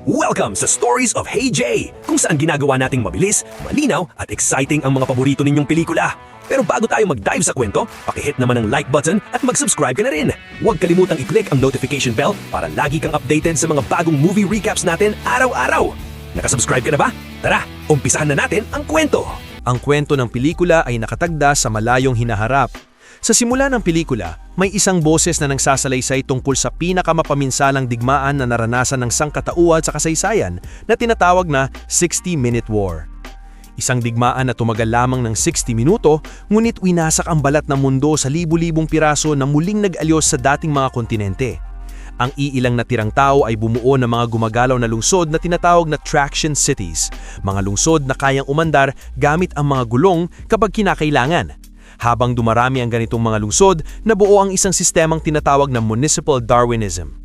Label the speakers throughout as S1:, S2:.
S1: Welcome sa Stories of Hey J, kung saan ginagawa nating mabilis, malinaw at exciting ang mga paborito ninyong pelikula. Pero bago tayo mag-dive sa kwento, pakihit naman ang like button at mag-subscribe ka na rin. Huwag kalimutang i-click ang notification bell para lagi kang updated sa mga bagong movie recaps natin araw-araw. Nakasubscribe ka na ba? Tara, umpisahan na natin ang kwento!
S2: Ang kwento ng pelikula ay nakatagda sa malayong hinaharap. Sa simula ng pelikula, may isang boses na nagsasalaysay tungkol sa pinakamapaminsalang digmaan na naranasan ng sangkatauhan sa kasaysayan na tinatawag na 60-Minute War. Isang digmaan na tumagal lamang ng 60 minuto, ngunit winasak ang balat ng mundo sa libu-libong piraso na muling nag-alyos sa dating mga kontinente. Ang iilang natirang tao ay bumuo ng mga gumagalaw na lungsod na tinatawag na traction cities, mga lungsod na kayang umandar gamit ang mga gulong kapag kinakailangan. Habang dumarami ang ganitong mga lungsod, nabuo ang isang sistemang tinatawag na Municipal Darwinism.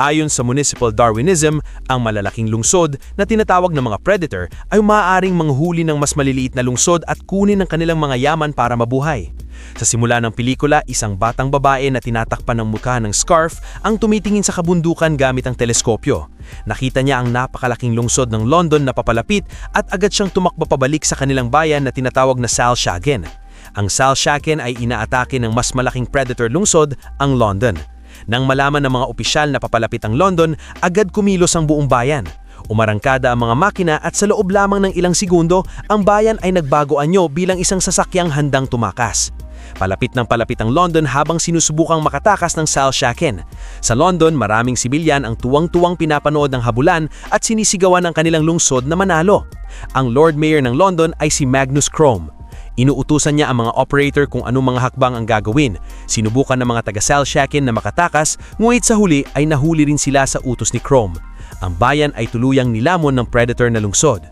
S2: Ayon sa Municipal Darwinism, ang malalaking lungsod na tinatawag na mga predator ay maaaring manghuli ng mas maliliit na lungsod at kunin ang kanilang mga yaman para mabuhay. Sa simula ng pelikula, isang batang babae na tinatakpan ng mukha ng scarf ang tumitingin sa kabundukan gamit ang teleskopyo. Nakita niya ang napakalaking lungsod ng London na papalapit at agad siyang tumakbo pabalik sa kanilang bayan na tinatawag na Salzhagen. Ang Salzhagen ay inaatake ng mas malaking predator lungsod, ang London. Nang malaman ng mga opisyal na papalapit ang London, agad kumilos ang buong bayan. Umarangkada ang mga makina at sa loob lamang ng ilang segundo, ang bayan ay nagbago anyo bilang isang sasakyang handang tumakas. Palapit ang London habang sinusubukang makatakas ng Salzhagen. Sa London, maraming sibilyan ang tuwang-tuwang pinapanood ng habulan at sinisigawan ang kanilang lungsod na manalo. Ang Lord Mayor ng London ay si Magnus Crome. Inuutusan niya ang mga operator kung anong mga hakbang ang gagawin. Sinubukan ng mga taga-Salzhagen na makatakas, ngunit sa huli ay nahuli rin sila sa utos ni Crome. Ang bayan ay tuluyang nilamon ng predator na lungsod.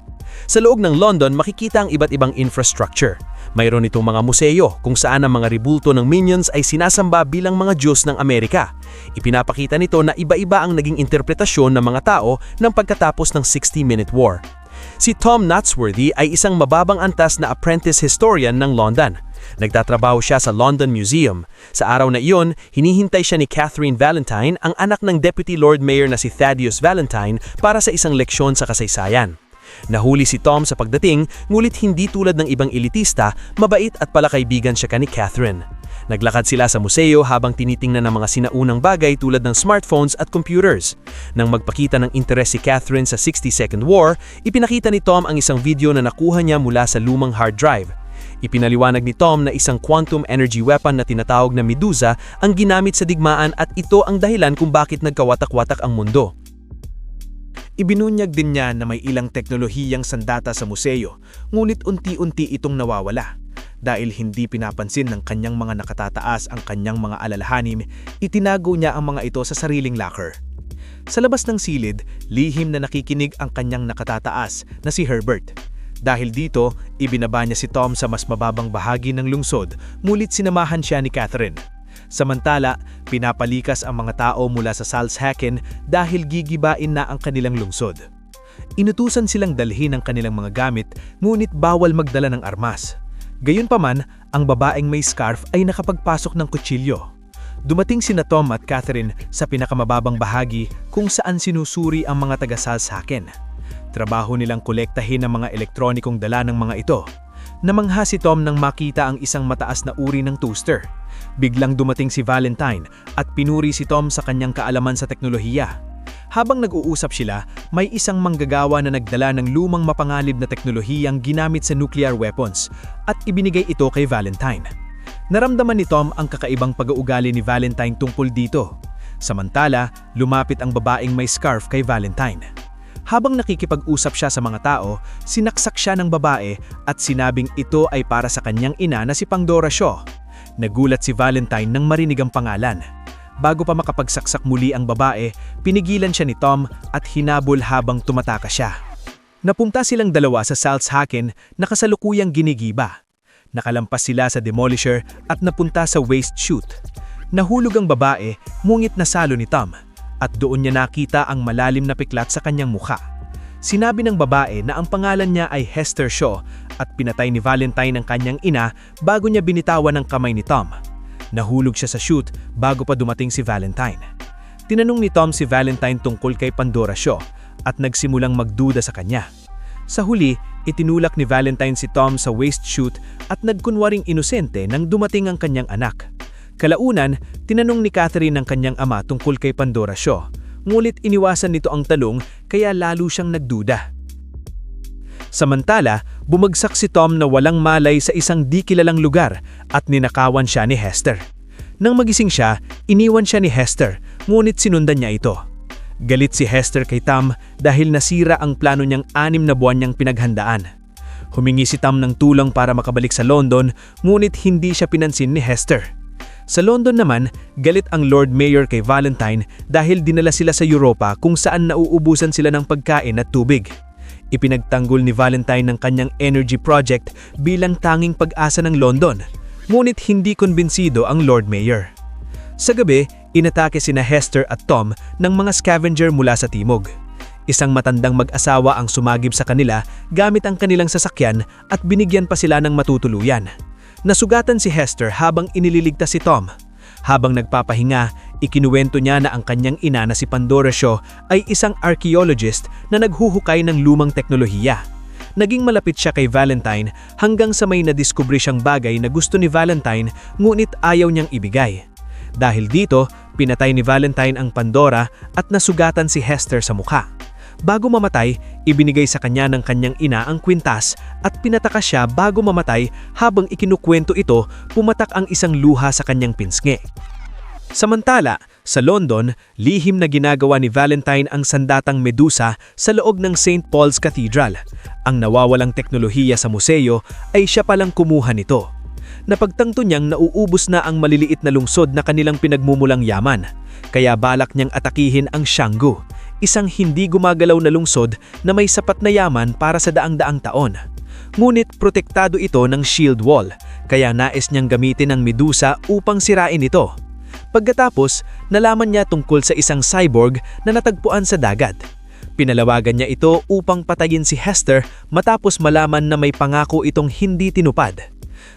S2: Sa loob ng London, makikita ang iba't ibang infrastructure. Mayroon itong mga museo kung saan ang mga ribulto ng minions ay sinasamba bilang mga Diyos ng Amerika. Ipinapakita nito na iba-iba ang naging interpretasyon ng mga tao ng pagkatapos ng 60-Minute War. Si Tom Natsworthy ay isang mababang antas na apprentice historian ng London. Nagtatrabaho siya sa London Museum. Sa araw na iyon, hinihintay siya ni Catherine Valentine, ang anak ng Deputy Lord Mayor na si Thaddeus Valentine, para sa isang leksyon sa kasaysayan. Nahuli si Tom sa pagdating, ngulit hindi tulad ng ibang elitista, mabait at palakaibigan siya ni Catherine. Naglakad sila sa museo habang tinitingnan ng mga sinaunang bagay tulad ng smartphones at computers. Nang magpakita ng interes si Catherine sa 60-Second War, ipinakita ni Tom ang isang video na nakuha niya mula sa lumang hard drive. Ipinaliwanag ni Tom na isang quantum energy weapon na tinatawag na Medusa ang ginamit sa digmaan at ito ang dahilan kung bakit nagkawatak-watak ang mundo. Ibinunyag din niya na may ilang teknolohiyang sandata sa museo, ngunit unti-unti itong nawawala. Dahil hindi pinapansin ng kanyang mga nakatataas ang kanyang mga alalahanin, itinago niya ang mga ito sa sariling locker. Sa labas ng silid, lihim na nakikinig ang kanyang nakatataas na si Herbert. Dahil dito, ibinaba niya si Tom sa mas mababang bahagi ng lungsod, ngunit sinamahan siya ni Catherine. Samantala, pinapalikas ang mga tao mula sa Salzhagen dahil gigibain na ang kanilang lungsod. Inutusan silang dalhin ang kanilang mga gamit, ngunit bawal magdala ng armas. Gayunpaman, ang babaeng may scarf ay nakapagpasok ng kutsilyo. Dumating sina Tom at Catherine sa pinakamababang bahagi kung saan sinusuri ang mga taga-Salzhagen. Trabaho nilang kolektahin ang mga elektronikong dala ng mga ito. Namangha si Tom nang makita ang isang mataas na uri ng toaster. Biglang dumating si Valentine at pinuri si Tom sa kanyang kaalaman sa teknolohiya. Habang nag-uusap sila, may isang manggagawa na nagdala ng lumang mapanganib na teknolohiyang ginamit sa nuclear weapons at ibinigay ito kay Valentine. Naramdaman ni Tom ang kakaibang pag-uugali ni Valentine tungkol dito. Samantala, lumapit ang babaeng may scarf kay Valentine. Habang nakikipag-usap siya sa mga tao, sinaksak siya ng babae at sinabing ito ay para sa kanyang ina na si Pandora Shaw. Nagulat si Valentine nang marinig ang pangalan. Bago pa makapagsaksak muli ang babae, pinigilan siya ni Tom at hinabol habang tumataka siya. Napunta silang dalawa sa Salzhagen na kasalukuyang ginigiba. Nakalampas sila sa demolisher at napunta sa waste chute. Nahulog ang babae, ngunit nasalo ni Tom, at doon niya nakita ang malalim na piklat sa kanyang mukha. Sinabi ng babae na ang pangalan niya ay Hester Shaw at pinatay ni Valentine ang kanyang ina bago niya binitawan ang kamay ni Tom. Nahulog siya sa chute bago pa dumating si Valentine. Tinanong ni Tom si Valentine tungkol kay Pandora Shaw at nagsimulang magduda sa kanya. Sa huli, itinulak ni Valentine si Tom sa waste chute at nagkunwaring inosente nang dumating ang kanyang anak. Kalaunan, tinanong ni Catherine ang kanyang ama tungkol kay Pandora Shaw, ngulit iniwasan nito ang talong kaya lalo siyang nagduda. Samantala, bumagsak si Tom na walang malay sa isang di kilalang lugar at ninakawan siya ni Hester. Nang magising siya, iniwan siya ni Hester, ngunit sinundan niya ito. Galit si Hester kay Tom dahil nasira ang plano niyang 6 na buwan niyang pinaghandaan. Humingi si Tom ng tulong para makabalik sa London, ngunit hindi siya pinansin ni Hester. Sa London naman, galit ang Lord Mayor kay Valentine dahil dinala sila sa Europa kung saan nauubusan sila ng pagkain at tubig. Ipinagtanggol ni Valentine ng kanyang energy project bilang tanging pag-asa ng London, ngunit hindi kumbinsido ang Lord Mayor. Sa gabi, inatake sina Hester at Tom ng mga scavenger mula sa timog. Isang matandang mag-asawa ang sumagip sa kanila gamit ang kanilang sasakyan at binigyan pa sila ng matutuluyan. Nasugatan si Hester habang inililigtas si Tom. Habang nagpapahinga, ikinuwento niya na ang kanyang ina na si Pandora Shaw ay isang archaeologist na naghuhukay ng lumang teknolohiya. Naging malapit siya kay Valentine hanggang sa may nadiskubre siyang bagay na gusto ni Valentine ngunit ayaw niyang ibigay. Dahil dito, pinatay ni Valentine ang Pandora at nasugatan si Hester sa mukha. Bago mamatay, ibinigay sa kanya ng kanyang ina ang kwintas at pinataka siya bago mamatay. Habang ikinukwento ito, pumatak ang isang luha sa kanyang pinsngi. Samantala, sa London, lihim na ginagawa ni Valentine ang sandatang Medusa sa loob ng St. Paul's Cathedral. Ang nawawalang teknolohiya sa museo ay siya palang kumuha nito. Napagtanto niyang nauubos na ang maliliit na lungsod na kanilang pinagmumulang yaman, kaya balak niyang atakihin ang Xianggu, isang hindi gumagalaw na lungsod na may sapat na yaman para sa daang-daang taon. Ngunit protektado ito ng shield wall, kaya nais niyang gamitin ang Medusa upang sirain ito. Pagkatapos, nalaman niya tungkol sa isang cyborg na natagpuan sa dagat. Pinalawagan niya ito upang patayin si Hester matapos malaman na may pangako itong hindi tinupad.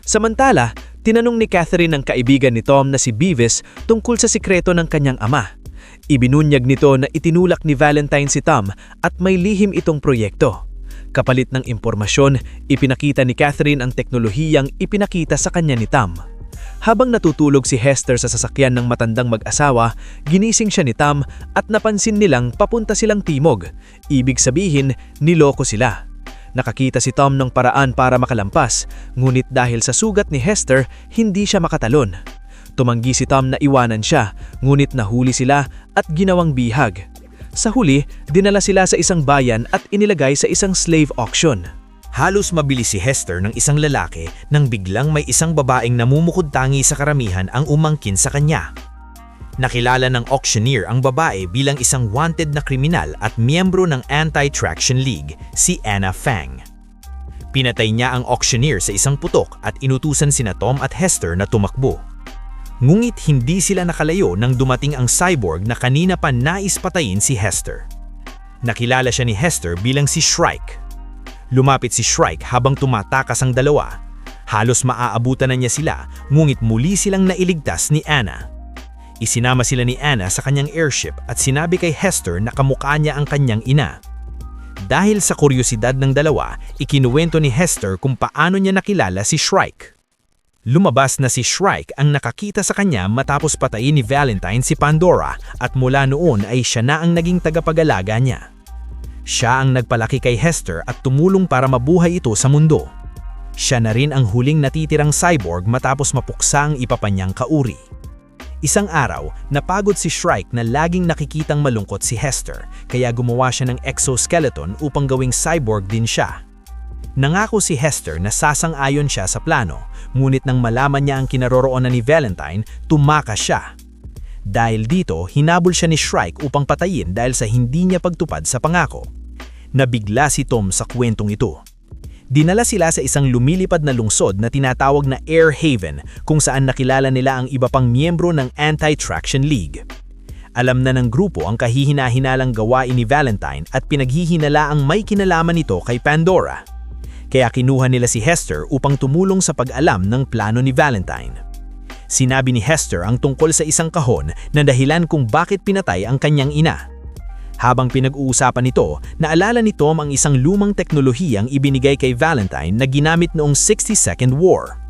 S2: Samantala, tinanong ni Catherine ang kaibigan ni Tom na si Beavis tungkol sa sikreto ng kanyang ama. Ibinunyag nito na itinulak ni Valentine si Tom at may lihim itong proyekto. Kapalit ng impormasyon, ipinakita ni Catherine ang teknolohiyang ipinakita sa kanya ni Tom. Habang natutulog si Hester sa sasakyan ng matandang mag-asawa, ginising siya ni Tom at napansin nilang papunta silang timog. Ibig sabihin, niloko sila. Nakakita si Tom ng paraan para makalampas, ngunit dahil sa sugat ni Hester, hindi siya makatalon. Tumanggi si Tom na iwanan siya, ngunit nahuli sila at ginawang bihag. Sa huli, dinala sila sa isang bayan at inilagay sa isang slave auction.
S3: Halos mabilis si Hester ng isang lalaki nang biglang may isang babaeng namumukod-tangi sa karamihan ang umangkin sa kanya. Nakilala ng auctioneer ang babae bilang isang wanted na kriminal at miyembro ng Anti-Traction League, si Anna Fang. Pinatay niya ang auctioneer sa isang putok at inutusan sina Tom at Hester na tumakbo. Ngunit hindi sila nakalayo nang dumating ang cyborg na kanina pa nais patayin si Hester. Nakilala siya ni Hester bilang si Shrike. Lumapit si Shrike habang tumatakas ang dalawa. Halos maaabutan na niya sila, ngunit muli silang nailigtas ni Anna. Isinama sila ni Anna sa kanyang airship at sinabi kay Hester na kamukha niya ang kanyang ina. Dahil sa kuryosidad ng dalawa, ikinuwento ni Hester kung paano niya nakilala si Shrike. Lumabas na si Shrike ang nakakita sa kanya matapos patayin ni Valentine si Pandora at mula noon ay siya na ang naging tagapag-alaga niya. Siya ang nagpalaki kay Hester at tumulong para mabuhay ito sa mundo. Siya na rin ang huling natitirang cyborg matapos mapuksa ang iba pa niyang kauri. Isang araw, napagod si Shrike na laging nakikitang malungkot si Hester, kaya gumawa siya ng exoskeleton upang gawing cyborg din siya. Nangako si Hester na sasang-ayon siya sa plano, ngunit nang malaman niya ang kinaroroonan ni Valentine, tumakas siya. Dahil dito, hinabol siya ni Shrike upang patayin dahil sa hindi niya pagtupad sa pangako. Nabigla si Tom sa kwentong ito. Dinala sila sa isang lumilipad na lungsod na tinatawag na Air Haven kung saan nakilala nila ang iba pang miyembro ng Anti-Traction League. Alam na ng grupo ang kahihina-hinalang gawain ni Valentine at pinaghihinala ang may kinalaman nito kay Pandora. Kaya kinuha nila si Hester upang tumulong sa pag-alam ng plano ni Valentine. Sinabi ni Hester ang tungkol sa isang kahon na dahilan kung bakit pinatay ang kanyang ina. Habang pinag-uusapan nito, naalala ni Tom ang isang lumang teknolohiyang ibinigay kay Valentine na ginamit noong 60-Second War.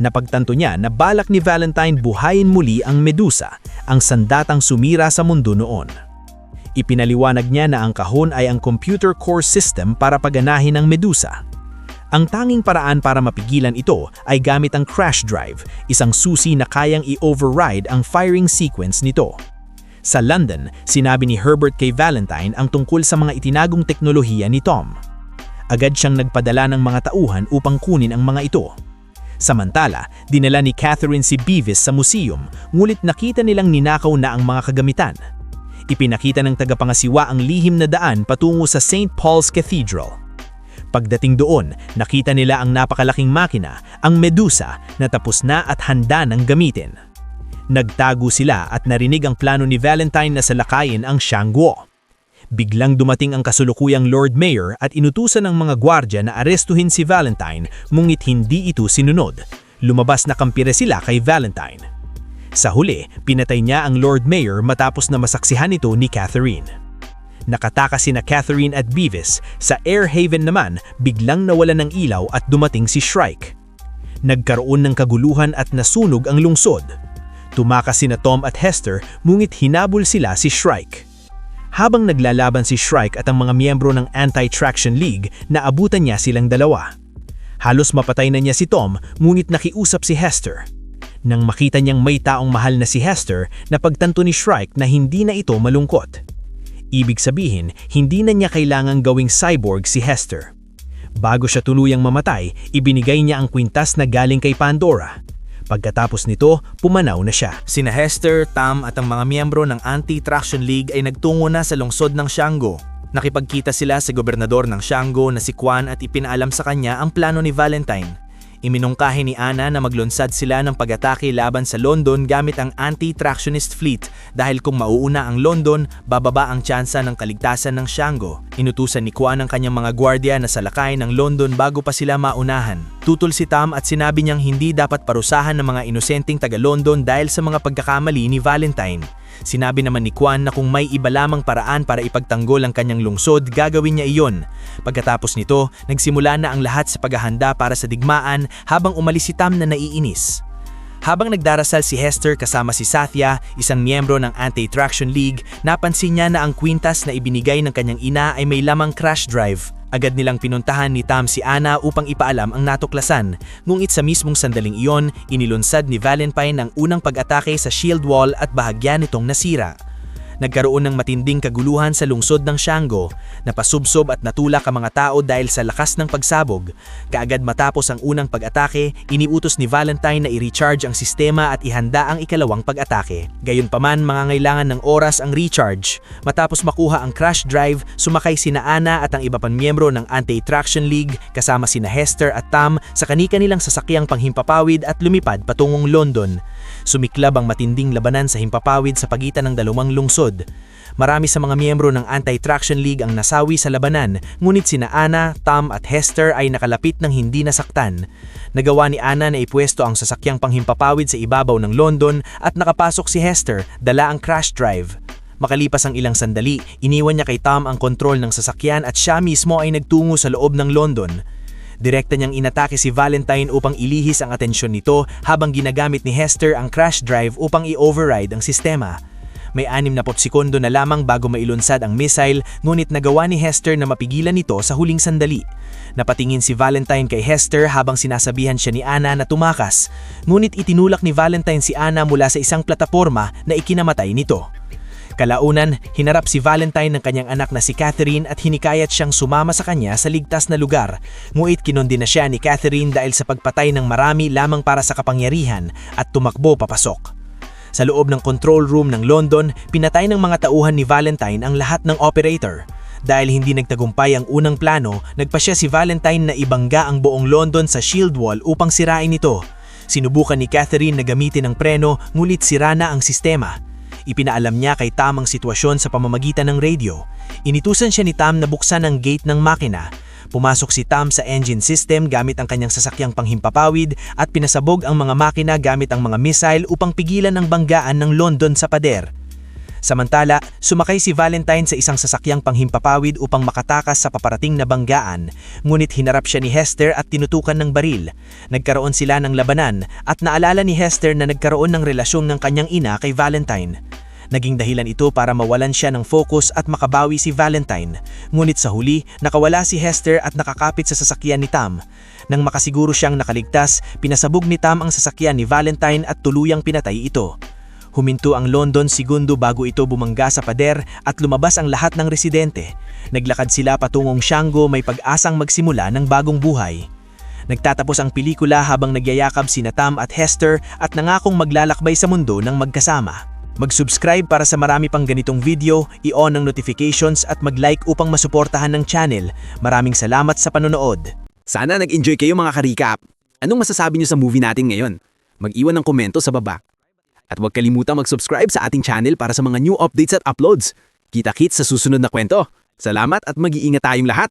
S3: Napagtanto niya na balak ni Valentine buhayin muli ang Medusa, ang sandatang sumira sa mundo noon. Ipinaliwanag niya na ang kahon ay ang computer core system para paganahin ang Medusa. Ang tanging paraan para mapigilan ito ay gamit ang crash drive, isang susi na kayang i-override ang firing sequence nito. Sa London, sinabi ni Herbert kay Valentine ang tungkol sa mga itinagong teknolohiya ni Tom. Agad siyang nagpadala ng mga tauhan upang kunin ang mga ito. Samantala, dinala ni Catherine si Beavis sa museum, ngulit nakita nilang ninakaw na ang mga kagamitan. Ipinakita ng tagapangasiwa ang lihim na daan patungo sa St. Paul's Cathedral. Pagdating doon, nakita nila ang napakalaking makina, ang Medusa, na tapos na at handa ng gamitin. Nagtago sila at narinig ang plano ni Valentine na salakayin ang Shangguo. Biglang dumating ang kasulukuyang Lord Mayor at inutusan ng mga gwardya na arestuhin si Valentine, ngunit hindi ito sinunod. Lumabas na kampire sila kay Valentine. Sa huli, pinatay niya ang Lord Mayor matapos na masaksihan ito ni Catherine. Nakatakas sina Catherine at Beavis. Sa Air Haven naman, biglang nawalan ng ilaw at dumating si Shrike. Nagkaroon ng kaguluhan at nasunog ang lungsod. Tumakas sina Tom at Hester, ngunit hinabol sila si Shrike. Habang naglalaban si Shrike at ang mga miyembro ng Anti-Traction League, naabutan niya silang dalawa. Halos mapatay na niya si Tom, ngunit nakiusap si Hester. Nang makita niyang may taong mahal na si Hester, napagtanto ni Shrike na hindi na ito malungkot. Ibig sabihin, hindi na niya kailangang gawing cyborg si Hester. Bago siya tuluyang mamatay, ibinigay niya ang kwintas na galing kay Pandora. Pagkatapos nito, pumanaw na siya.
S4: Sina Hester, Tam at ang mga miyembro ng Anti-Traction League ay nagtungo na sa lungsod ng Xianggo. Nakipagkita sila sa gobernador ng Xianggo na si Quan at ipinaalam sa kanya ang plano ni Valentine. Iminungkahi ni Anna na maglunsad sila ng pag-atake laban sa London gamit ang anti-tractionist fleet dahil kung mauuna ang London, bababa ang tsansa ng kaligtasan ng Xianggo. Inutusan ni Quan ang kanyang mga gwardya na salakay ng London bago pa sila maunahan. Tutol si Tam at sinabi niyang hindi dapat parusahan ng mga inosenteng taga-London dahil sa mga pagkakamali ni Valentine. Sinabi naman ni Quan na kung may iba lamang paraan para ipagtanggol ang kanyang lungsod, gagawin niya iyon. Pagkatapos nito, nagsimula na ang lahat sa paghahanda para sa digmaan habang umalis si Tam na naiinis. Habang nagdarasal si Hester kasama si Sathya, isang miyembro ng Anti-Traction League, napansin niya na ang kwintas na ibinigay ng kanyang ina ay may lamang crash drive. Agad nilang pinuntahan ni Tam si Anna upang ipaalam ang natuklasan, ngunit sa mismong sandaling iyon, inilunsad ni Valentine ang unang pag-atake sa shield wall at bahagya nitong nasira. Nagkaroon ng matinding kaguluhan sa lungsod ng Xianggo, napasubsob at natulak ang mga tao dahil sa lakas ng pagsabog. Kaagad matapos ang unang pag-atake, iniutos ni Valentine na i-recharge ang sistema at ihanda ang ikalawang pag-atake. Gayunpaman, mangangailangan ng oras ang recharge. Matapos makuha ang crash drive, sumakay sina Anna at ang iba pang miyembro ng Anti-Traction League kasama sina Hester at Tam sa kani-kanilang sasakyang panghimpapawid at lumipad patungong London. Sumiklab ang matinding labanan sa himpapawid sa pagitan ng dalawang lungsod. Marami sa mga miyembro ng Anti-Traction League ang nasawi sa labanan, ngunit sina Anna, Tam at Hester ay nakalapit ng hindi nasaktan. Nagawa ni Anna na ipwesto ang sasakyang panghimpapawid sa ibabaw ng London at nakapasok si Hester, dala ang crash drive. Makalipas ang ilang sandali, iniwan niya kay Tam ang kontrol ng sasakyan at siya mismo ay nagtungo sa loob ng London. Direkta niyang inatake si Valentine upang ilihis ang atensyon nito habang ginagamit ni Hester ang crash drive upang i-override ang sistema. May 60 sekundo na lamang bago mailunsad ang missile, ngunit nagawa ni Hester na mapigilan ito sa huling sandali. Napatingin si Valentine kay Hester habang sinasabihan siya ni Anna na tumakas, ngunit itinulak ni Valentine si Anna mula sa isang plataporma na ikinamatay nito. Kalaunan, hinarap si Valentine ng kanyang anak na si Catherine at hinikayat siyang sumama sa kanya sa ligtas na lugar. Ngunit kinondena siya ni Catherine dahil sa pagpatay ng marami lamang para sa kapangyarihan at tumakbo papasok. Sa loob ng control room ng London, pinatay ng mga tauhan ni Valentine ang lahat ng operator. Dahil hindi nagtagumpay ang unang plano, nagpasya si Valentine na ibangga ang buong London sa shield wall upang sirain ito. Sinubukan ni Catherine na gamitin ang preno, ngunit sira na ang sistema. Ipinaalam niya kay Tam ang sitwasyon sa pamamagitan ng radio. Initusan siya ni Tam na buksan ang gate ng makina. Pumasok si Tam sa engine system gamit ang kanyang sasakyang panghimpapawid at pinasabog ang mga makina gamit ang mga missile upang pigilan ang banggaan ng London sa pader. Samantala, sumakay si Valentine sa isang sasakyang panghimpapawid upang makatakas sa paparating na banggaan, ngunit hinarap siya ni Hester at tinutukan ng baril. Nagkaroon sila ng labanan at naalala ni Hester na nagkaroon ng relasyon ng kanyang ina kay Valentine. Naging dahilan ito para mawalan siya ng focus at makabawi si Valentine. Ngunit sa huli, nakawala si Hester at nakakapit sa sasakyan ni Tam. Nang makasiguro siyang nakaligtas, pinasabog ni Tam ang sasakyan ni Valentine at tuluyang pinatay ito. Huminto ang London segundo bago ito bumangga sa pader at lumabas ang lahat ng residente. Naglakad sila patungong Shango, may pag-asang magsimula ng bagong buhay. Nagtatapos ang pelikula habang nagyayakap sina Tam at Hester at nangakong maglalakbay sa mundo ng magkasama. Mag-subscribe para sa marami pang ganitong video, i-on ang notifications at mag-like upang masuportahan ng channel. Maraming salamat sa panonood.
S5: Sana nag-enjoy kayo mga ka-recap. Anong masasabi niyo sa movie natin ngayon? Mag-iwan ng komento sa baba. At huwag kalimutang mag-subscribe sa ating channel para sa mga new updates at uploads. Kita-kits sa susunod na kwento. Salamat at mag-iingat tayong lahat!